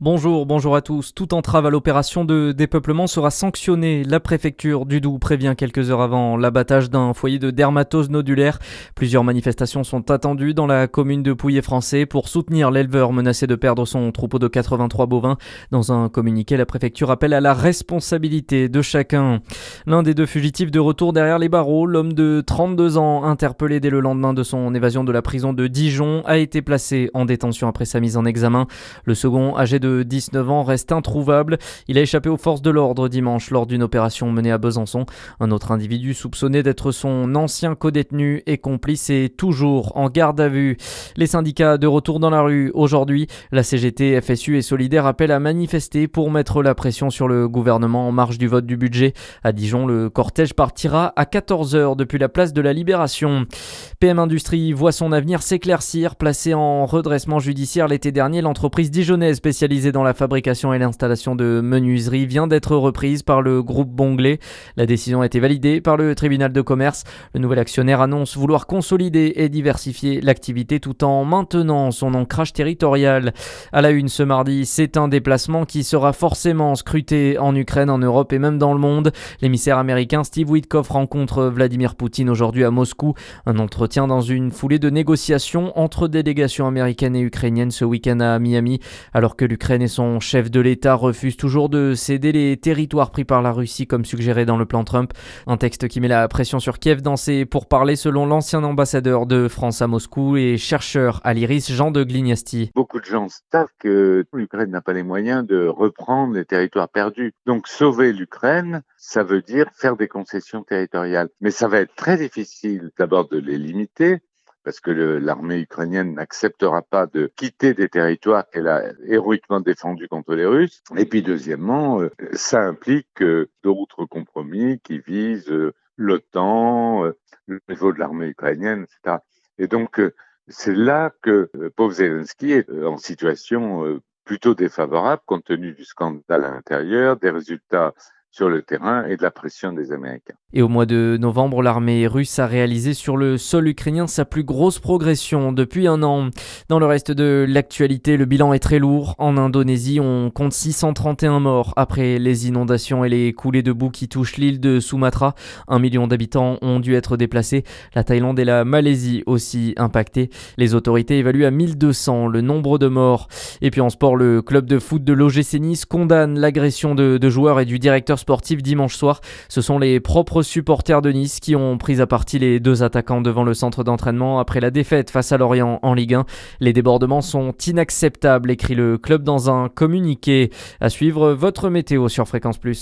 Bonjour à tous. Toute entrave à l'opération de dépeuplement sera sanctionnée. La préfecture du Doubs prévient quelques heures avant l'abattage d'un foyer de dermatose nodulaire. Plusieurs manifestations sont attendues dans la commune de Pouilly-Français pour soutenir l'éleveur menacé de perdre son troupeau de 83 bovins. Dans un communiqué, la préfecture appelle à la responsabilité de chacun. L'un des deux fugitifs de retour derrière les barreaux, l'homme de 32 ans, interpellé dès le lendemain de son évasion de la prison de Dijon, a été placé en détention après sa mise en examen. Le second, âgé de 19 ans, reste introuvable. Il a échappé aux forces de l'ordre dimanche lors d'une opération menée à Besançon. Un autre individu soupçonné d'être son ancien codétenu et complice est toujours en garde à vue. Les syndicats de retour dans la rue aujourd'hui. La CGT, FSU et Solidaires appellent à manifester pour mettre la pression sur le gouvernement en marge du vote du budget. À Dijon, le cortège partira à 14h depuis la place de la Libération. PM Industrie voit son avenir s'éclaircir. Placée en redressement judiciaire l'été dernier, l'entreprise dijonnaise spécialisée dans la fabrication et l'installation de menuiseries vient d'être reprise par le groupe Bonglé. La décision a été validée par le tribunal de commerce. Le nouvel actionnaire annonce vouloir consolider et diversifier l'activité tout en maintenant son ancrage territorial. À la une ce mardi, c'est un déplacement qui sera forcément scruté en Ukraine, en Europe et même dans le monde. L'émissaire américain Steve Witkoff rencontre Vladimir Poutine aujourd'hui à Moscou. Un entretien dans une foulée de négociations entre délégations américaines et ukrainiennes ce week-end à Miami, alors que l'Ukraine et son chef de l'État refusent toujours de céder les territoires pris par la Russie comme suggéré dans le plan Trump. Un texte qui met la pression sur Kiev dans ses pourparlers selon l'ancien ambassadeur de France à Moscou et chercheur à l'IRIS, Jean de Glignasti. Beaucoup de gens savent que l'Ukraine n'a pas les moyens de reprendre les territoires perdus. Donc sauver l'Ukraine, ça veut dire faire des concessions territoriales. Mais ça va être très difficile d'abord de les limiter, parce que l'armée ukrainienne n'acceptera pas de quitter des territoires qu'elle a héroïquement défendus contre les Russes. Et puis deuxièmement, ça implique d'autres compromis qui visent l'OTAN, le niveau de l'armée ukrainienne, etc. Et donc, c'est là que le pauvre Zelensky est en situation plutôt défavorable compte tenu du scandale à l'intérieur, des résultats sur le terrain et de la pression des Américains. Et au mois de novembre, l'armée russe a réalisé sur le sol ukrainien sa plus grosse progression depuis un an. Dans le reste de l'actualité, le bilan est très lourd. En Indonésie, on compte 631 morts après les inondations et les coulées de boue qui touchent l'île de Sumatra. 1 million d'habitants ont dû être déplacés. La Thaïlande et la Malaisie aussi impactées. Les autorités évaluent à 1200 le nombre de morts. Et puis en sport, le club de foot de l'OGC Nice condamne l'agression de joueurs et du directeur sportif dimanche soir. Ce sont les propres supporters de Nice qui ont pris à partie les deux attaquants devant le centre d'entraînement après la défaite face à Lorient en Ligue 1. Les débordements sont inacceptables, écrit le club dans un communiqué. À suivre votre météo sur Fréquence Plus.